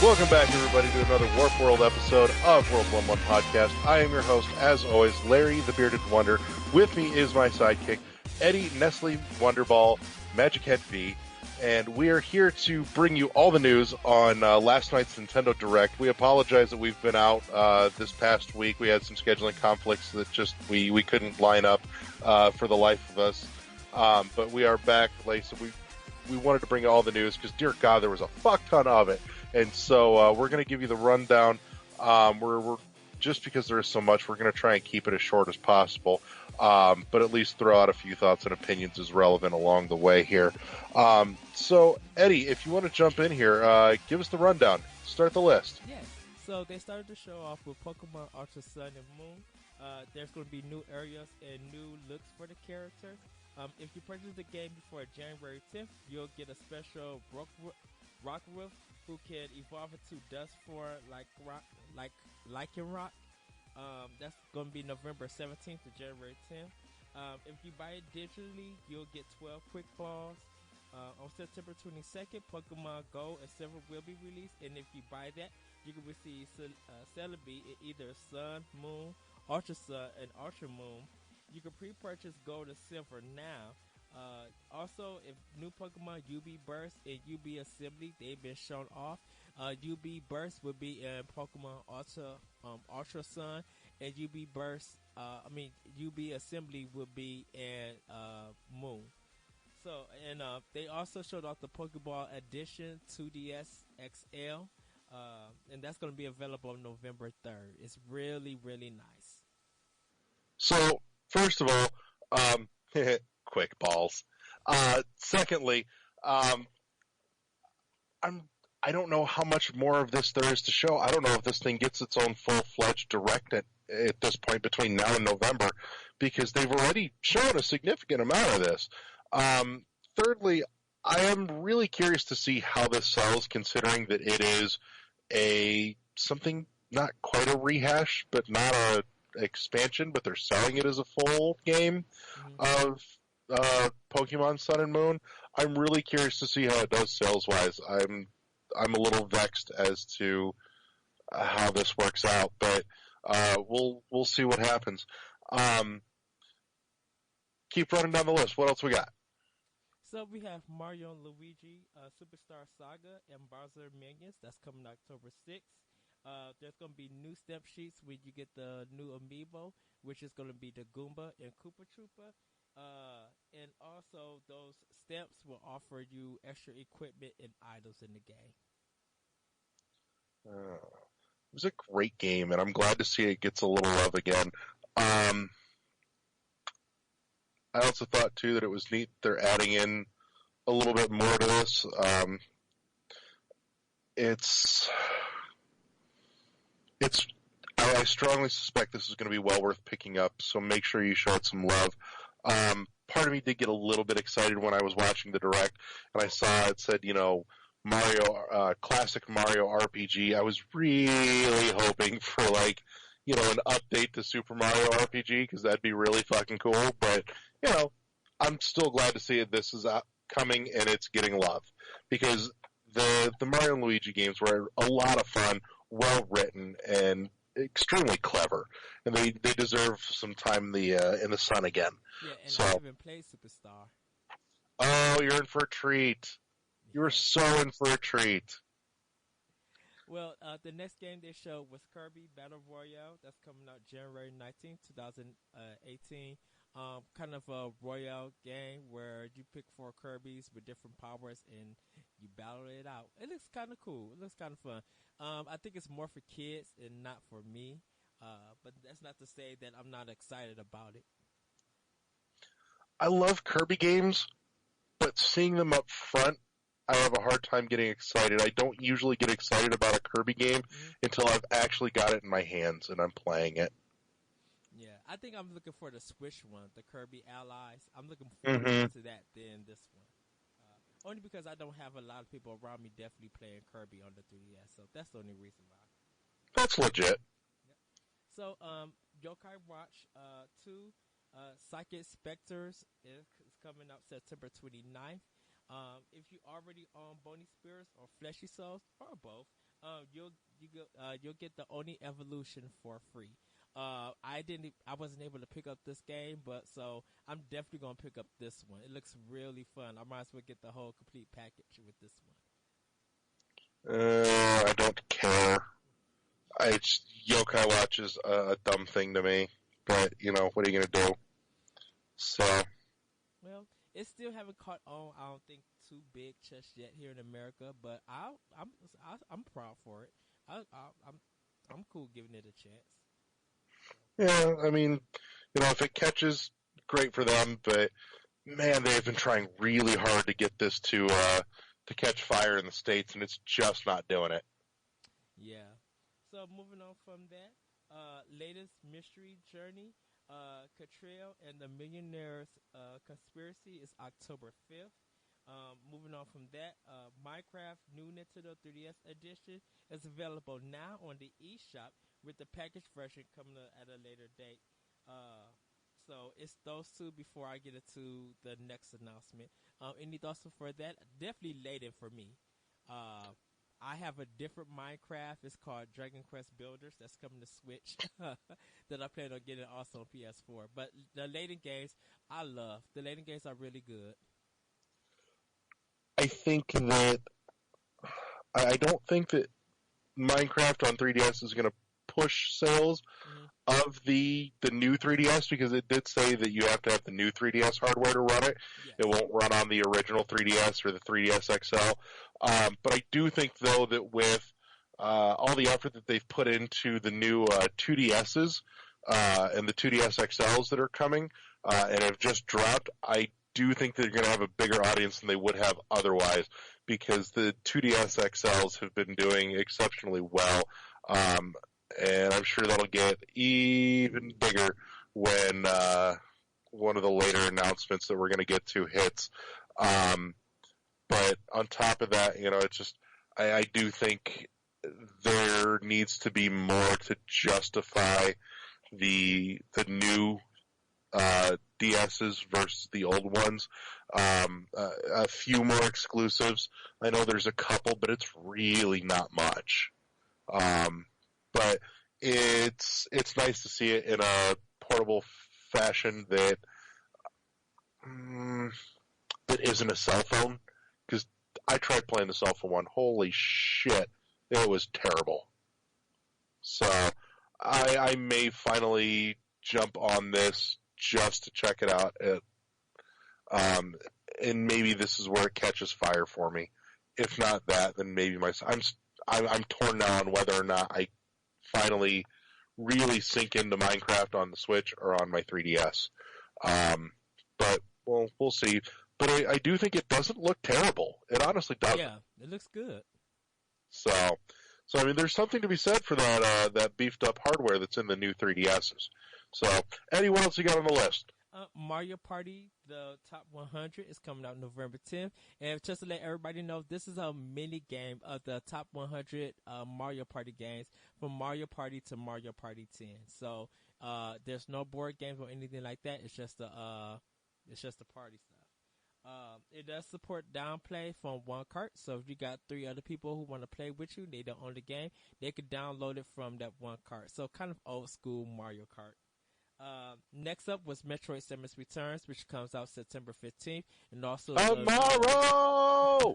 Welcome back, everybody, to another Warp World episode of World 1-1 Podcast. I am your host, as always, Larry the Bearded Wonder. With me is my sidekick, Eddie Nestle Wonderball, Magic Head V, and we are here to bring you all the news on last night's Nintendo Direct. We apologize that we've been out this past week. We had some scheduling conflicts that just we couldn't line up for the life of us. But we are back, so we wanted to bring you all the news because, dear God, there was a fuck ton of it. And so we're going to give you the rundown. We're just because there is so much, we're going to try and keep it as short as possible, but at least throw out a few thoughts and opinions as relevant along the way here. So, Eddie, if you want to jump in here, give us the rundown. Start the list. Yes. So they started the show off with Pokemon Ultra Sun and Moon. There's going to be new areas and new looks for the characters. If you purchase the game before January 10th, you'll get a special Rockruff who can evolve into dust form like Lycanroc. That's going to be November 17th to January 10th. If you buy it digitally, you'll get 12 Quick Balls. On September 22nd, Pokemon Gold and Silver will be released, and if you buy that, you can receive Celebi in either Sun, Moon, Ultra Sun, and Ultra Moon. You can pre-purchase Gold and Silver now. Also, if new Pokemon UB Burst and UB Assembly, they've been shown off. UB Burst will be in Pokemon Ultra Sun, and UB Assembly will be in Moon. So, and they also showed off the Pokeball Edition 2DS XL, and that's going to be available on November 3rd. It's really, really nice. So, first of all, quick balls. Secondly, I don't know how much more of this there is to show. I don't know if this thing gets its own full-fledged direct at this point between now and November, because they've already shown a significant amount of this. Thirdly, I am really curious to see how this sells, considering that it is something not quite a rehash, but not a expansion, but they're selling it as a full game of Pokemon Sun and Moon. I'm really curious to see how it does sales-wise. I'm a little vexed as to how this works out, but we'll see what happens. Keep running down the list. What else we got? So we have Mario and Luigi Superstar Saga and Bowser Minions. That's coming October 6th. There's going to be new step sheets when you get the new amiibo, which is going to be the Goomba and Koopa Troopa. And also, those stamps will offer you extra equipment and items in the game. It was a great game, and I'm glad to see it gets a little love again. I also thought, too, that it was neat they're adding in a little bit more to this. I strongly suspect this is going to be well worth picking up, so make sure you show it some love. Part of me did get a little bit excited when I was watching the Direct, and I saw it said, Mario, classic Mario RPG. I was really hoping for, an update to Super Mario RPG, because that'd be really fucking cool, but, I'm still glad to see this is coming and it's getting love, because the Mario and Luigi games were a lot of fun, well written, and extremely clever, and they deserve some time in the sun again. Yeah, and I haven't played Superstar. Oh, you're in for a treat. You were so in for a treat. Well, the next game they showed was Kirby Battle Royale. That's coming out January 19th, 2018. Kind of a Royale game where you pick 4 Kirbys with different powers and you battle it out. It looks kind of cool. It looks kind of fun. I think it's more for kids and not for me. But that's not to say that I'm not excited about it. I love Kirby games, but seeing them up front, I have a hard time getting excited. I don't usually get excited about a Kirby game until I've actually got it in my hands and I'm playing it. Yeah, I think I'm looking for the Switch one, the Kirby Allies. I'm looking forward to that than this one. Only because I don't have a lot of people around me definitely playing Kirby on the 3DS, so that's the only reason why. That's legit. Yep. So, Yokai Watch 2, Psychic Specters is coming out September 29th. If you already own Bony Spirits or Fleshy Souls, or both, You'll get the Oni Evolution for free. I wasn't able to pick up this game, but so I'm definitely gonna pick up this one. It looks really fun. I might as well get the whole complete package with this one. I don't care. Yokai Watch is a dumb thing to me, but what are you gonna do? So. Well, it still haven't caught on. I don't think too big just yet here in America, but I'm proud for it. I'm cool giving it a chance. Yeah, I mean, if it catches, great for them. But man, they've been trying really hard to get this to catch fire in the States, and it's just not doing it. Yeah. So moving on from that, latest mystery journey, Catrell and the Millionaire's Conspiracy is October 5th. Moving on from that, Minecraft New Nintendo 3DS Edition is available now on the eShop with the packaged version coming at a later date. So it's those two before I get into the next announcement. Any thoughts for that? Definitely later for me. I have a different Minecraft. It's called Dragon Quest Builders. That's coming to Switch. That I plan on getting also on PS4. But the Layton games, I love. The Layton games are really good. I don't think that Minecraft on 3DS is going to push sales of the new 3DS, because it did say that you have to have the new 3DS hardware to run it. Yes. It won't run on the original 3DS or the 3DS XL. But I do think, though, that with all the effort that they've put into the new 2DSs and the 2DS XLs that are coming and have just dropped, I do think they're going to have a bigger audience than they would have otherwise, because the 2DS XLs have been doing exceptionally well. And I'm sure that'll get even bigger when one of the later announcements that we're going to get to hits. But on top of that, it's just I do think there needs to be more to justify the new DSs versus the old ones. A few more exclusives. I know there's a couple, but it's really not much. But it's nice to see it in a portable fashion that isn't a cell phone. Because I tried playing the cell phone one. Holy shit, it was terrible. So I may finally jump on this just to check it out. And maybe this is where it catches fire for me. If not that, then maybe I'm torn now on whether or not I finally really sink into Minecraft on the Switch or on my 3DS. But we'll see. But I do think it doesn't look terrible. It honestly doesn't. Yeah, it looks good. So I mean, there's something to be said for that beefed up hardware that's in the new 3DSs. So, Eddie, what else you got on the list? Mario Party, the top 100, is coming out November 10th. And just to let everybody know, this is a mini game of the top 100 Mario Party games from Mario Party to Mario Party 10. So there's no board games or anything like that. It's just the party stuff. It does support downplay from one cart. So if you got 3 other people who want to play with you, they don't own the game, they could download it from that one cart. So kind of old school Mario Kart. Next up was Metroid Samus Returns, which comes out September 15th, and also tomorrow.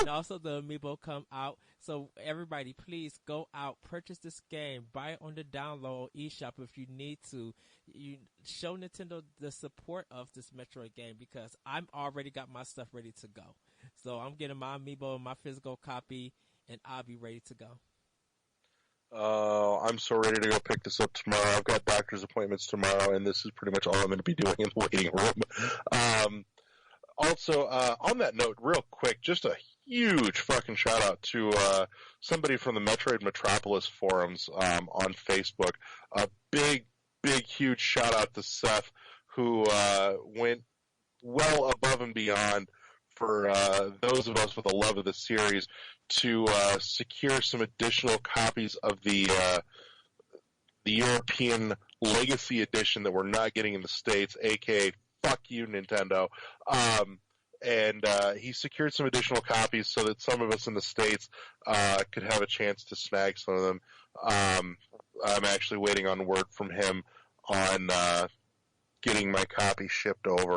And also the Amiibo come out. So everybody, please go out, purchase this game, buy it on the download eShop if you need to. You show Nintendo the support of this Metroid game, because I'm already got my stuff ready to go. So I'm getting my Amiibo and my physical copy, and I'll be ready to go. I'm so ready to go pick this up tomorrow. I've got doctor's appointments tomorrow, and this is pretty much all I'm going to be doing in the waiting room. Also, on that note, real quick, just a huge fucking shout out to somebody from the Metroid Metropolis forums on Facebook. A big, huge shout out to Seth, who went well above and beyond for those of us with a love of the series to secure some additional copies of the European Legacy Edition that we're not getting in the States, aka fuck you, Nintendo. and he secured some additional copies so that some of us in the States could have a chance to snag some of them. I'm actually waiting on word from him on getting my copy shipped over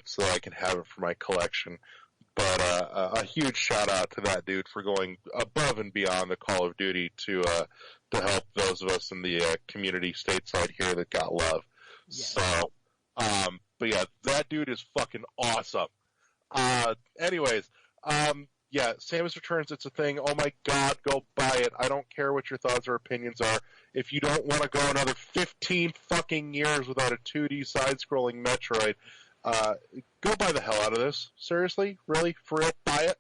so that I can have it for my collection. But a huge shout out to that dude for going above and beyond the Call of Duty to help those of us in the community stateside here that got love. Yes. So, but yeah, that dude is fucking awesome. Anyways, yeah, Samus Returns, it's a thing. Oh my god, go buy it. I don't care what your thoughts or opinions are. If you don't want to go another 15 fucking years without a 2D side-scrolling Metroid, go buy the hell out of this. Seriously? Really? For real? Buy it?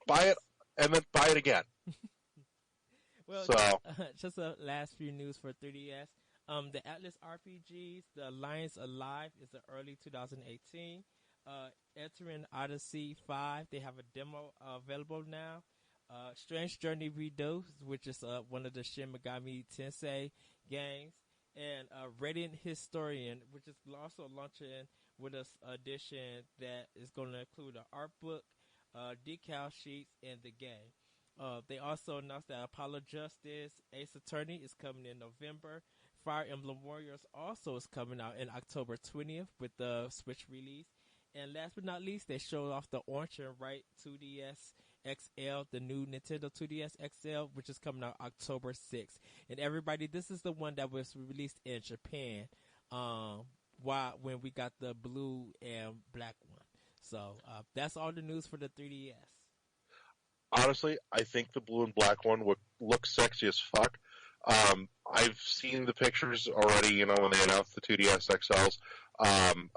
Buy it, and then buy it again. Well, so, just the last few news for 3DS. The Atlas RPGs, The Alliance Alive is the early 2018. Entering Odyssey 5, they have a demo available now. Strange Journey Redo, which is one of the Shin Megami Tensei games. And Radiant Historian, which is also launching with an edition that is going to include an art book, decal sheets, and the game. They also announced that Apollo Justice Ace Attorney is coming in November. Fire Emblem Warriors also is coming out in October 20th with the Switch release. And last but not least, they showed off the Orange and White 2DS XL, the new Nintendo 2DS XL, which is coming out October 6th. And everybody, this is the one that was released in Japan when we got the blue and black one. So that's all the news for the 3DS. honestly, I think the blue and black one would look sexy as fuck. I've seen the pictures already, you know, when they announced the 2DS XLs,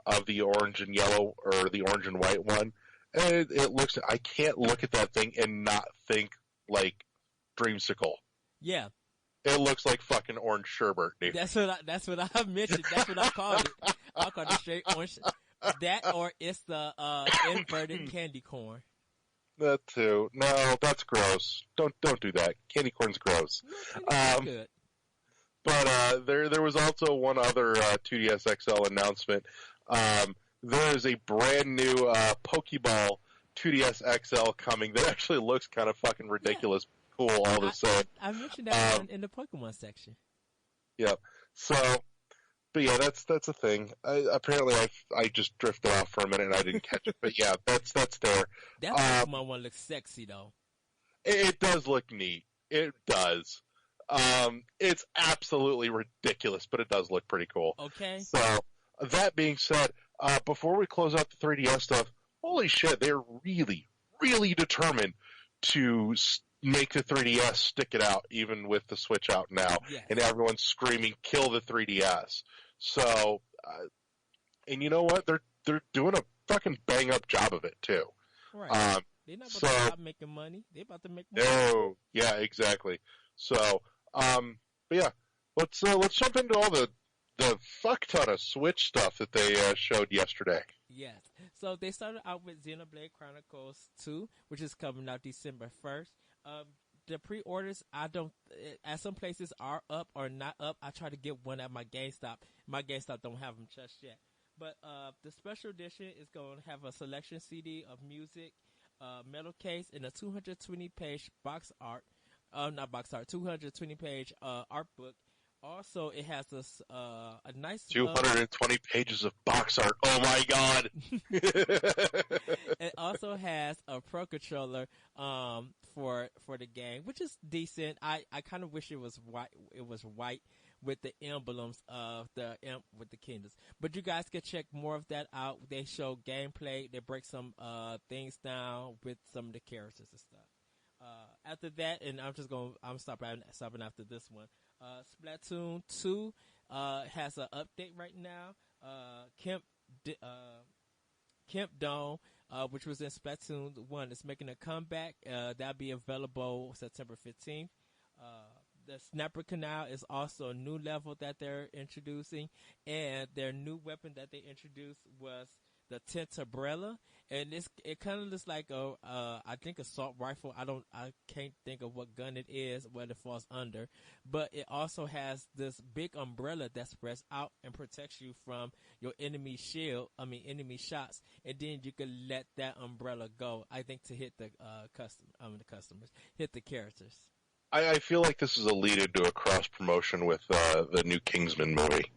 of the orange and yellow, or the orange and white one. And it looks, I can't look at that thing and not think, like, Dreamsicle. Yeah. It looks like fucking orange sherbet, dude. That's what I mentioned. That's what I called it. I called it straight orange. That, or it's the inverted candy corn. That too. No, that's gross. Don't do that. Candy corn's gross. No, good. But there was also one other 2DS XL announcement. There is a brand new Pokeball 2DS XL coming that actually looks kind of fucking ridiculous, cool all of a sudden. I mentioned that one in the Pokemon section. Yep. So, but yeah, that's a thing. Apparently, I just drifted off for a minute and I didn't catch it. But yeah, that's there. That Pokemon one looks sexy though. It does look neat. It does. It's absolutely ridiculous, but it does look pretty cool. Okay. So, that being said, before we close out the 3DS stuff, holy shit, they're really, really determined to make the 3DS stick it out, even with the Switch out now, yes. And everyone's screaming, kill the 3DS. So, and you know what? They're doing a fucking bang up job of it too. Right. They're not about to stop making money. They're about to make money. No, yeah, exactly. So, but yeah, let's jump into all the fuck ton of Switch stuff that they showed yesterday. Yes. So they started out with Xenoblade Chronicles 2, which is coming out December 1st. The pre-orders, at some places are up or not up. I try to get one at my GameStop. My GameStop don't have them just yet. But the special edition is going to have a selection CD of music, metal case, and a 220-page box art. Not box art, 220-page art book. Also, it has a nice 220 pages of box art. Oh my god! It also has a Pro Controller for the game, which is decent. I kind of wish it was white. It was white with the emblems of with the kingdoms. But you guys can check more of that out. They show gameplay. They break some things down with some of the characters and stuff. After that, and I'm stopping after this one. Splatoon 2 has an update right now. Camp Dome, which was in Splatoon 1, is making a comeback. That'll be available September 15th. The Snapper Canal is also a new level that they're introducing, and their new weapon that they introduced was the tent umbrella, and it kind of looks like I think assault rifle. I can't think of what gun it is, what it falls under, but it also has this big umbrella that spreads out and protects you from your enemy enemy shots, and then you can let that umbrella go. I think to hit the customers, hit the characters. I feel like this is a lead into a cross promotion with the new Kingsman movie.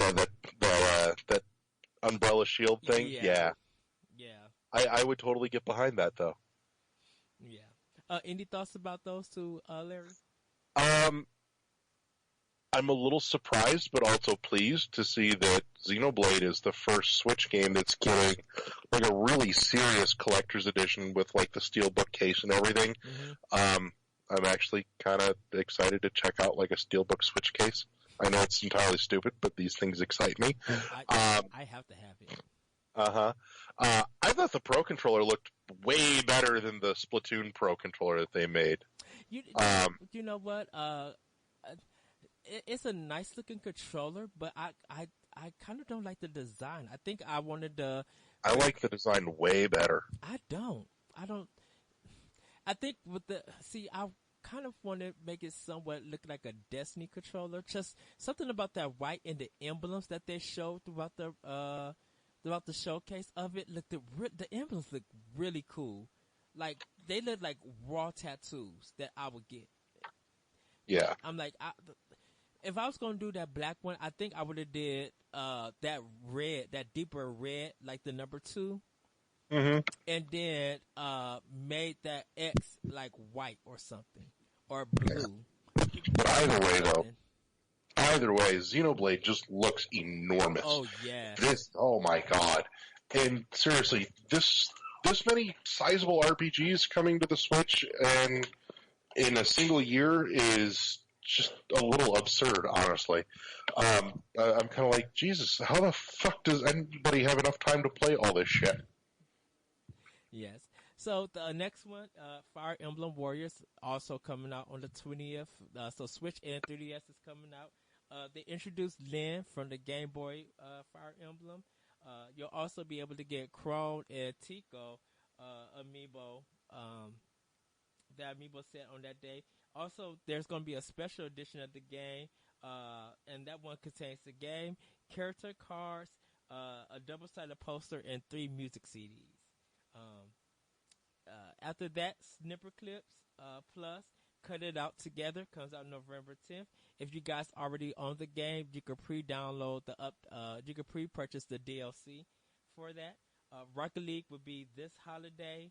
That umbrella shield thing, yeah. I would totally get behind that, though. Yeah. Any thoughts about those two, Larry? I'm a little surprised, but also pleased to see that Xenoblade is the first Switch game that's getting like a really serious collector's edition with like the steelbook case and everything. Mm-hmm. I'm actually kind of excited to check out like a steelbook Switch case. I know it's entirely stupid, but these things excite me. I have to have it. I thought the Pro Controller looked way better than the Splatoon Pro Controller that they made. You know what? It's a nice looking controller, but I kind of don't like the design. I think I wanted the. I like the design way better. I don't. I think with I kind of want to make it somewhat look like a Destiny controller. Just something about that white and the emblems that they showed throughout the showcase of it. Look, the emblems look really cool. Like they look like raw tattoos that I would get. Yeah. I'm like, if I was gonna do that black one, I think I would have did that red, that deeper red, like the number 2. Mm-hmm. And then made that X like white or something, or blue. Yeah. But either way, Xenoblade just looks enormous. Oh yeah. Oh my god. And seriously, this many sizable RPGs coming to the Switch and in a single year is just a little absurd, honestly. I'm kind of like, Jesus, how the fuck does anybody have enough time to play all this shit? Yes. So the next one, Fire Emblem Warriors, also coming out on the 20th. So Switch and 3DS is coming out. They introduced Lyn from the Game Boy Fire Emblem. You'll also be able to get Crone and Tico amiibo. The amiibo set on that day. Also, there's going to be a special edition of the game, and that one contains the game, character cards, a double-sided poster, and 3 music CDs. After that, Snipper Clips Plus, Cut It Out Together, comes out November 10th. If you guys already own the game, you can pre-download you can pre-purchase the DLC for that. Rocket League will be this holiday.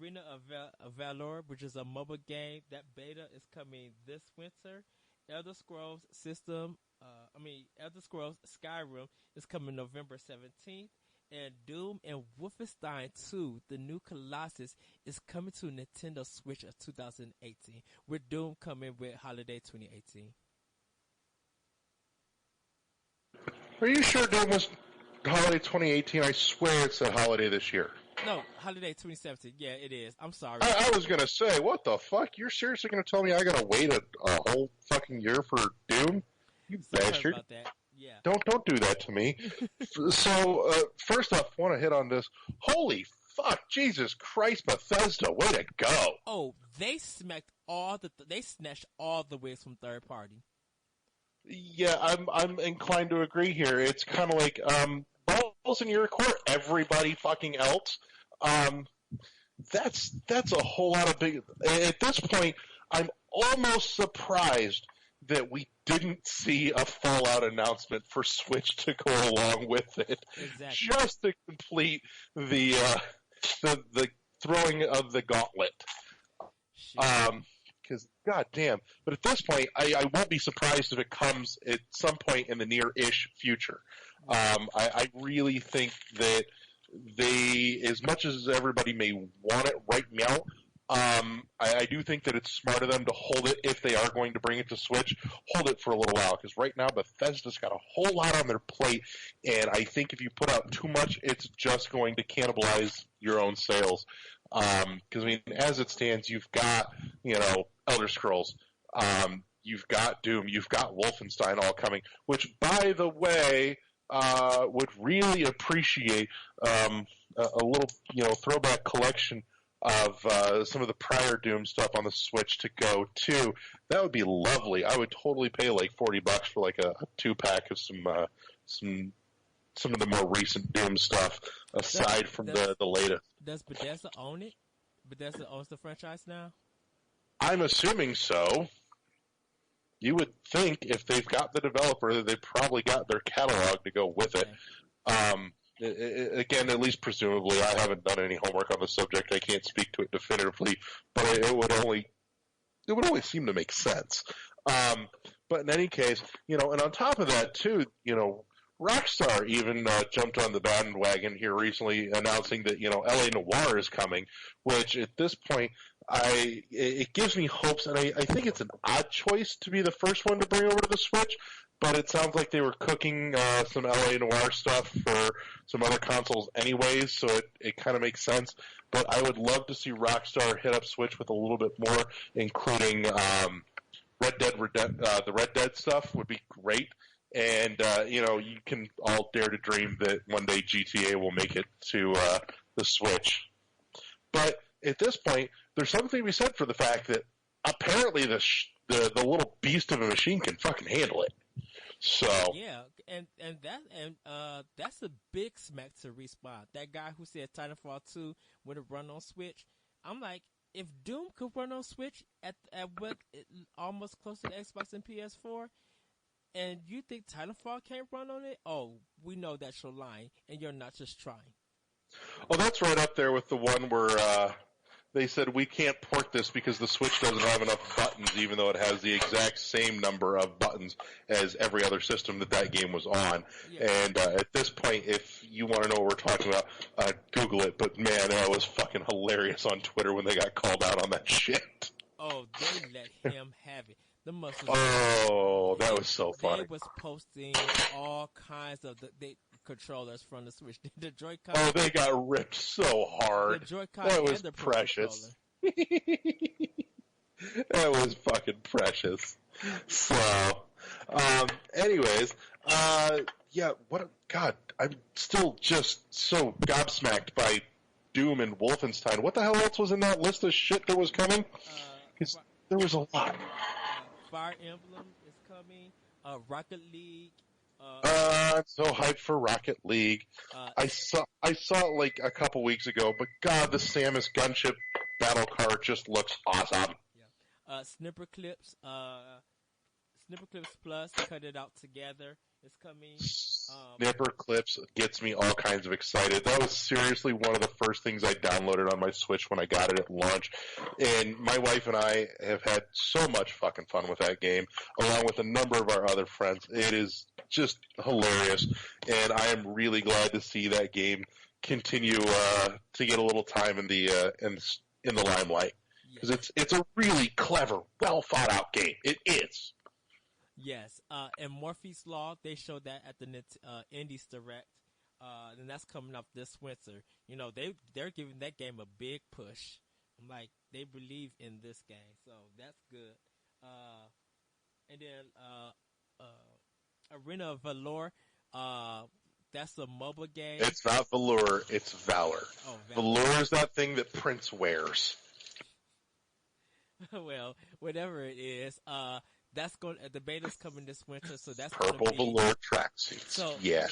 Arena of Valor, which is a mobile game, that beta is coming this winter. Elder Scrolls Skyrim is coming November 17th. And Doom and Wolfenstein 2, the new Colossus, is coming to Nintendo Switch of 2018, with Doom coming with holiday 2018. Are you sure Doom was holiday 2018? I swear it said holiday this year. No, holiday 2017. Yeah, it is. I'm sorry. I was going to say, what the fuck? You're seriously going to tell me I got to wait a whole fucking year for Doom? You bastard. About that. Yeah. Don't do that to me. So, first off, I want to hit on this. Holy fuck, Jesus Christ, Bethesda, way to go. Oh, they snatched all the wins from third party. Yeah, I'm inclined to agree here. It's kind of like, balls in your court, everybody fucking else. That's a whole lot of big... At this point, I'm almost surprised that we didn't see a Fallout announcement for Switch to go along with it. Exactly. Just to complete the throwing of the gauntlet. Because, goddamn. But at this point, I won't be surprised if it comes at some point in the near-ish future. I really think that they, as much as everybody may want it right now, I do think that it's smart of them to hold it, if they are going to bring it to Switch, hold it for a little while, because right now Bethesda's got a whole lot on their plate, and I think if you put out too much, it's just going to cannibalize your own sales. Because, I mean, as it stands, you've got, Elder Scrolls, you've got Doom, you've got Wolfenstein all coming, which, by the way, would really appreciate a little, throwback collection of some of the prior Doom stuff on the Switch to go too. That would be lovely. I would totally pay like $40 for like a 2-pack of some of the more recent Doom stuff aside from the latest. Does Bethesda own it? Bethesda owns the franchise now? I'm assuming so. You would think if they've got the developer that they've probably got their catalog to go with it. Again, at least presumably, I haven't done any homework on the subject. I can't speak to it definitively, but it would only seem to make sense. But in any case, and on top of that too, Rockstar even jumped on the bandwagon here recently, announcing that LA Noire is coming, which at this point it gives me hopes, and I think it's an odd choice to be the first one to bring over to the Switch. But it sounds like they were cooking some LA Noire stuff for some other consoles anyways, so it kind of makes sense. But I would love to see Rockstar hit up Switch with a little bit more, including the Red Dead stuff would be great. And, you can all dare to dream that one day GTA will make it to the Switch. But at this point, there's something to be said for the fact that apparently the little beast of a machine can fucking handle it. So yeah, and that's a big smack to Respawn. That guy who said Titanfall 2 would have run on Switch. I'm like, if Doom could run on Switch at what almost close to the Xbox and PS4, and you think Titanfall can't run on it? Oh, we know that you're lying, and you're not just trying. Well, that's right up there with the one where they said we can't port this because the Switch doesn't have enough buttons, even though it has the exact same number of buttons as every other system that game was on. Yeah. And at this point, if you want to know what we're talking about, Google it. But man, that was fucking hilarious on Twitter when they got called out on that shit. Oh, they let him have it. The that was so funny. They was posting all kinds of the controllers from the Switch. The Joy-Con. Oh, they got ripped so hard. The Joy-Con that was and the precious. That was fucking precious. So, anyways, God, I'm still just so gobsmacked by Doom and Wolfenstein. What the hell else was in that list of shit that was coming? Because there was a lot. Fire Emblem is coming. Rocket League. I'm so hyped for Rocket League. I saw it like a couple weeks ago, but God, the Samus gunship battle card just looks awesome. Yeah. Snipper Clips Plus, cut it out together. It's coming. Snipper Clips gets me all kinds of excited. That was seriously one of the first things I downloaded on my Switch when I got it at launch. And my wife and I have had so much fucking fun with that game, along with a number of our other friends. It is just hilarious. And I am really glad to see that game continue to get a little time in the limelight. Because it's a really clever, well thought out game. It is. Yes, and Morphe's Law, they showed that at the Indies Direct, and that's coming up this winter. They're giving that game a big push. I'm like, they believe in this game, so that's good. And then Arena of Valor, that's a mobile game. It's not Valor, it's Valor. Oh, Valor is that thing that Prince wears. Well, whatever it is, that's going. The beta's coming this winter, so that's purple velour tracksuits. So yeah,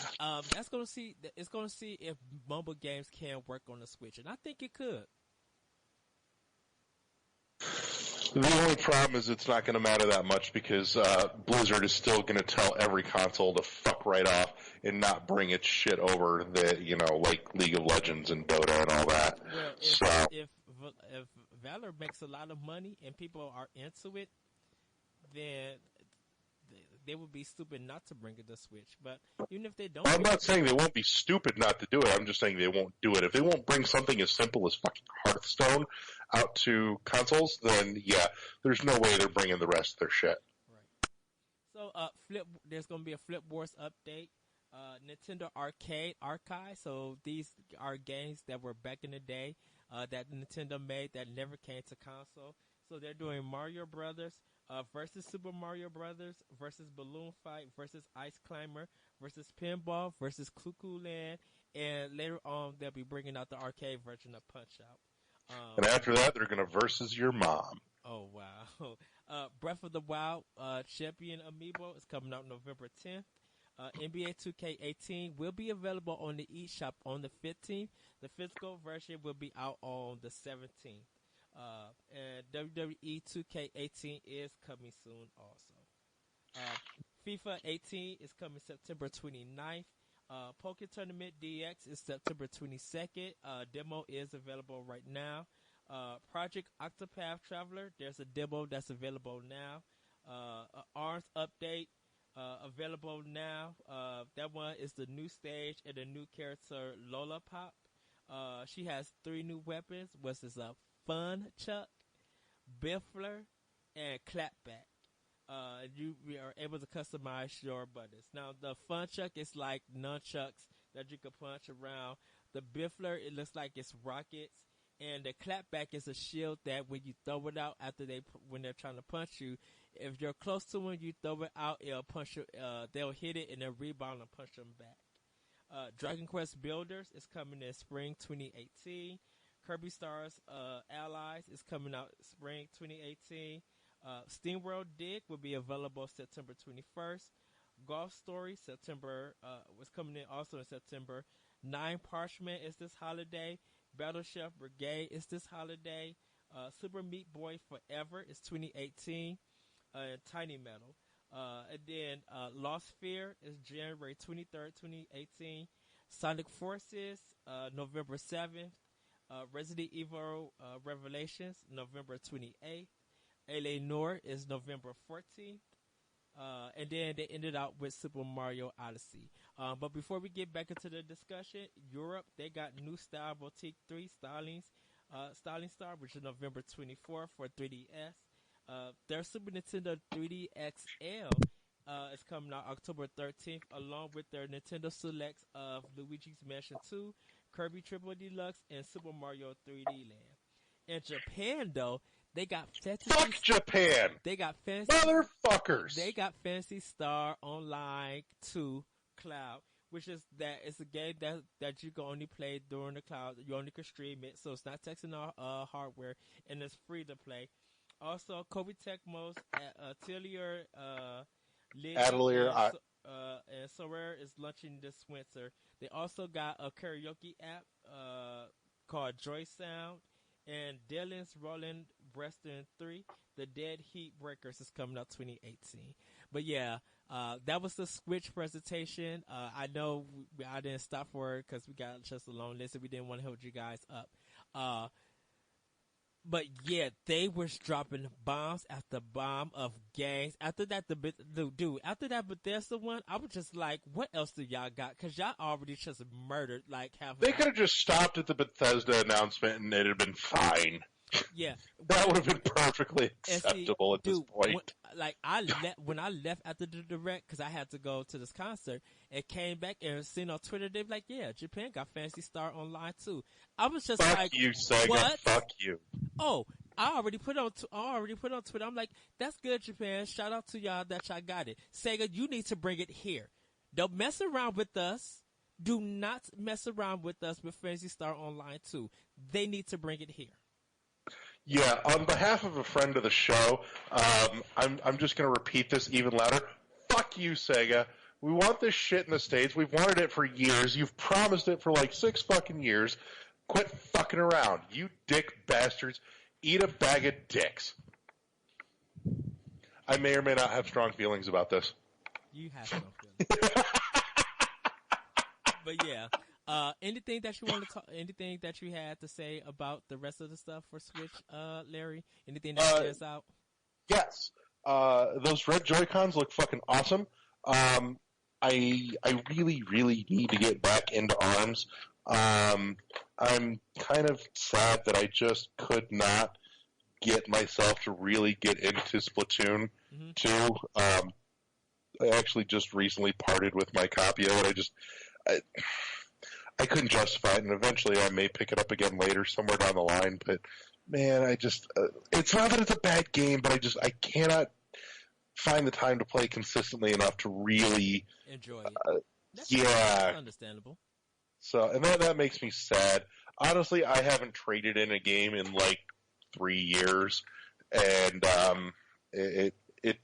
that's going to see. It's going to see if mobile games can work on the Switch, and I think it could. The only problem is it's not going to matter that much because Blizzard is still going to tell every console to fuck right off and not bring its shit over like League of Legends and Dota and all that. Well, if Valor makes a lot of money and people are into it, then they would be stupid not to bring it to Switch. But even if they don't... I'm not saying they won't be stupid not to do it. I'm just saying they won't do it. If they won't bring something as simple as fucking Hearthstone out to consoles, then yeah, there's no way they're bringing the rest of their shit. Right. So there's going to be a Flip Wars update. Nintendo Arcade Archive. So these are games that were back in the day that Nintendo made that never came to console. So they're doing Mario Brothers versus Super Mario Brothers versus Balloon Fight versus Ice Climber versus Pinball versus Cuckoo Land, and later on they'll be bringing out the arcade version of Punch Out. And after that, they're going to versus your mom. Oh wow! Breath of the Wild Champion Amiibo is coming out November 10th. NBA 2K18 will be available on the eShop on the 15th. The physical version will be out on the 17th. And WWE 2K18 is coming soon also. FIFA 18 is coming September 29th. Poké Tournament DX is September 22nd. Demo is available right now. Project Octopath Traveler, there's a demo that's available now. ARMS update available now. That one is the new stage and the new character Lola Pop. She has 3 new weapons, which is a Fun Chuck, Biffler, and Clapback. You are able to customize your buttons. Now, the Fun Chuck is like nunchucks that you can punch around. The Biffler, it looks like it's rockets. And the Clapback is a shield that when you throw it out after when they're trying to punch you, if you're close to them, you throw it out, it'll punch you, they'll hit it and then rebound and punch them back. Dragon Quest Builders is coming in spring 2018. Kirby Stars Allies is coming out spring 2018. SteamWorld Dig will be available September 21st. Golf Story was coming in also in September. 9 Parchment is this holiday. Battle Chef Brigade is this holiday. Super Meat Boy Forever is 2018. Tiny Metal. And then Lost Sphere is January 23rd, 2018. Sonic Forces, November 7th. Resident Evil Revelations, November 28th. L.A. Noire is November 14th. And then they ended out with Super Mario Odyssey. But before we get back into the discussion, Europe, they got new style Boutique 3 Styling Star, which is November 24th for 3DS. Their Super Nintendo 3D XL is coming out October 13th, along with their Nintendo Selects of Luigi's Mansion 2, Kirby Triple Deluxe, and Super Mario 3D Land. In Japan, though, they got Fantasy. Fuck Japan! They got Fantasy. Motherfuckers! They got Phantasy Star Online 2 Cloud, which is that it's a game that you can only play during the cloud. You only can stream it, so it's not taxing our hardware, and it's free to play. Also, Kobe Tecmo's Atelier and Sorare is launching this winter. They also got a karaoke app called Joy Sound, and Dylan's Rolling Breaston 3, The Dead Heat Breakers is coming out 2018. But yeah, that was the Switch presentation. I know I didn't stop for it because we got just a long list and we didn't want to hold you guys up. But yeah, they was dropping bombs after bomb of games. After that, after that Bethesda one, I was just like, what else do y'all got? Because y'all already just murdered like half. They could have just stopped at the Bethesda announcement and it'd have been fine. Yeah, that would have been perfectly acceptable at this point. When I left after the direct, because I had to go to this concert, and came back and seen on Twitter, they were like, "Yeah, Japan got Phantasy Star Online too." I was just fuck like, you, Sega. What? Fuck you. Oh, I already put on Twitter. I'm like, "That's good, Japan. Shout out to y'all that y'all got it." Sega, you need to bring it here. Don't mess around with us. Do not mess around with us with Phantasy Star Online 2. They need to bring it here. Yeah, on behalf of a friend of the show, I'm just going to repeat this even louder. Fuck you, Sega. We want this shit in the States. We've wanted it for years. You've promised it for like 6 fucking years. Quit fucking around. You dick bastards. Eat a bag of dicks. I may or may not have strong feelings about this. You have strong feelings. But yeah. Anything that you want to talk? Anything that you had to say about the rest of the stuff for Switch, Larry? Anything that stands out? Yes, those red Joy-Cons look fucking awesome. I really, really need to get back into ARMS. I'm kind of sad that I just could not get myself to really get into Splatoon 2. I actually just recently parted with my copy of it. I couldn't justify it, and eventually I may pick it up again later, somewhere down the line, but man, I just it's not that it's a bad game, but I cannot find the time to play consistently enough to really enjoy it. That's understandable. So, and that makes me sad. Honestly, I haven't traded in a game in like 3 years, and it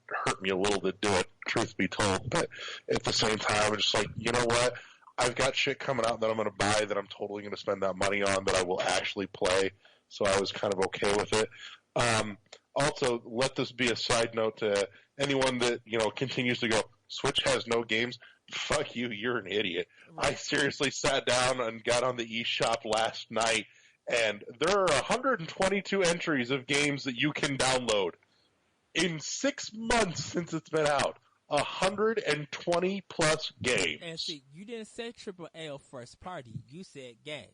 hurt me a little to do it, truth be told. But at the same time, I'm just like, you know what? I've got shit coming out that I'm going to buy that I'm totally going to spend that money on that I will actually play. So I was kind of okay with it. Also, let this be a side note to anyone that continues to go, Switch has no games. Fuck you, you're an idiot. Right. I seriously sat down and got on the eShop last night, and there are 122 entries of games that you can download. In 6 months since it's been out, 120 plus games. And see, you didn't say AAA first party, you said games.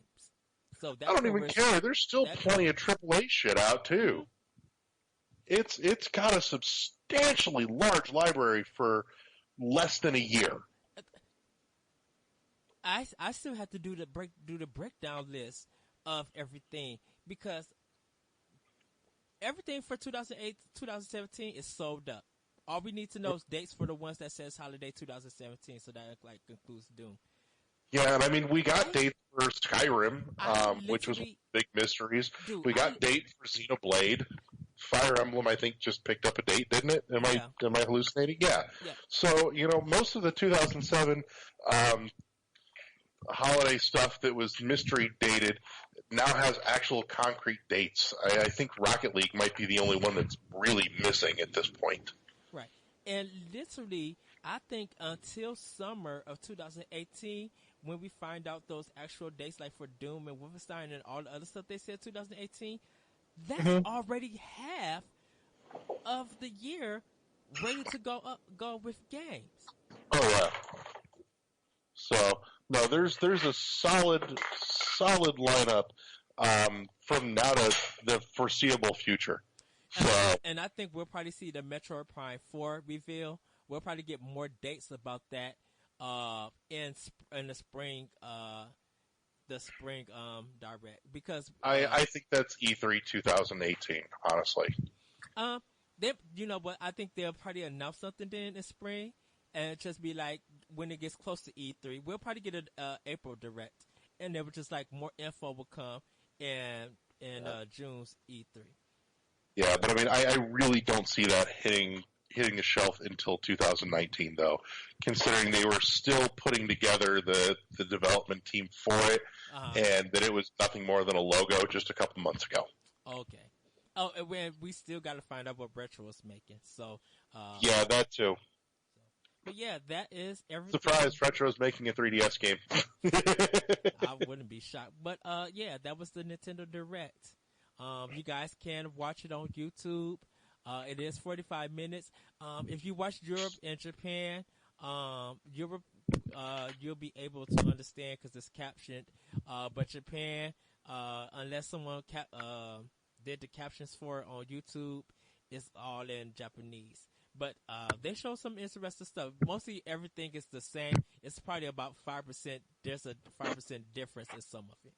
So I don't even care. There's still plenty of AAA shit out too. It's got a substantially large library for less than a year. I still have to do the breakdown list of everything because everything for 2008 2017 is sold up. All we need to know is dates for the ones that says holiday 2017, so that includes Doom. Yeah, and I mean we got dates for Skyrim, which was big mysteries. We got dates for Xenoblade. Fire Emblem, I think, just picked up a date, didn't it? Am I hallucinating? Yeah. So most of the 2007 holiday stuff that was mystery dated now has actual concrete dates. I think Rocket League might be the only one that's really missing at this point. Right. And literally, I think until summer of 2018, when we find out those actual dates, like for Doom and Wolfenstein and all the other stuff they said 2018, that's already half of the year ready to go with games. Oh yeah. So no, there's a solid lineup from now to the foreseeable future. And I think we'll probably see the Metroid Prime 4 reveal. We'll probably get more dates about that in the spring. The spring direct, because I think that's E3 2018. Honestly, you know what? I think they'll probably announce something then in spring, and just be like when it gets close to E3, we'll probably get an April direct, and then just like more info will come in June's E3. Yeah, but I mean, I really don't see that hitting the shelf until 2019, though, considering they were still putting together the development team for it, and that it was nothing more than a logo just a couple months ago. Okay. Oh, and we still got to find out what Retro is making. So. Yeah, that too. But yeah, that is everything. Surprise! Retro's making a 3DS game. I wouldn't be shocked. But yeah, that was the Nintendo Direct. You guys can watch it on YouTube. It is 45 minutes. If you watch Europe and Japan, Europe, you'll be able to understand because it's captioned. But Japan, unless someone did the captions for it on YouTube, it's all in Japanese. But they show some interesting stuff. Mostly everything is the same. It's probably about 5%. There's a 5% difference in some of it.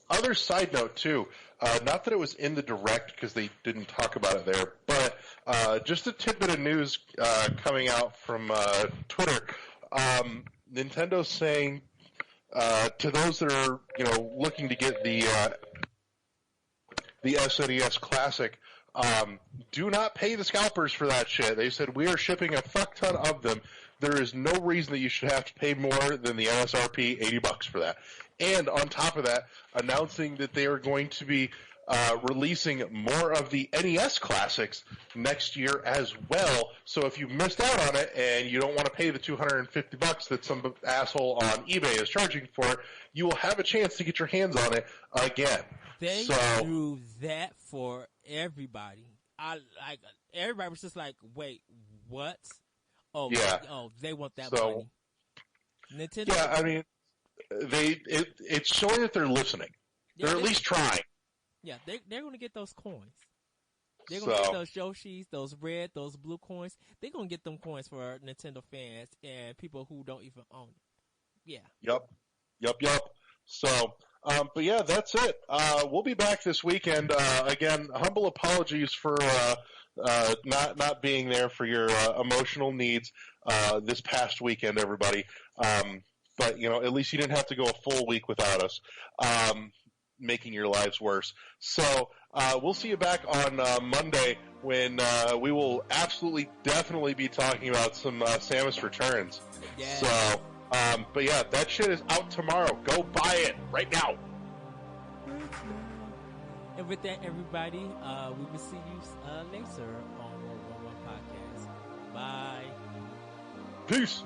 Other side note too, not that it was in the direct because they didn't talk about it there, but just a tidbit of news coming out from Twitter. Nintendo's saying to those that are looking to get the SNES Classic, do not pay the scalpers for that shit. They said we are shipping a fuck ton of them. There is no reason that you should have to pay more than the MSRP, $80 for that. And on top of that, announcing that they are going to be releasing more of the NES classics next year as well. So if you missed out on it and you don't want to pay the $250 that some asshole on eBay is charging for it, you will have a chance to get your hands on it again. They do that for everybody. Everybody was just like, wait, what? Oh, yeah. Oh, they want that money. Nintendo. Yeah, I mean, it's showing that they're listening. Yeah, they're at least trying. Yeah, they're going to get those coins. They're going to get those Yoshis, those red, those blue coins. They're going to get them coins for Nintendo fans and people who don't even own it. Yeah. Yep. So, but yeah, that's it. We'll be back this weekend. Again, humble apologies for not being there for your emotional needs this past weekend, everybody. But at least you didn't have to go a full week without us, making your lives worse. So we'll see you back on Monday when we will absolutely, definitely be talking about some Samus Returns. Yeah. So. But yeah, that shit is out tomorrow. Go buy it right now. And with that, everybody, we will see you later on World War One Podcast. Bye. Peace.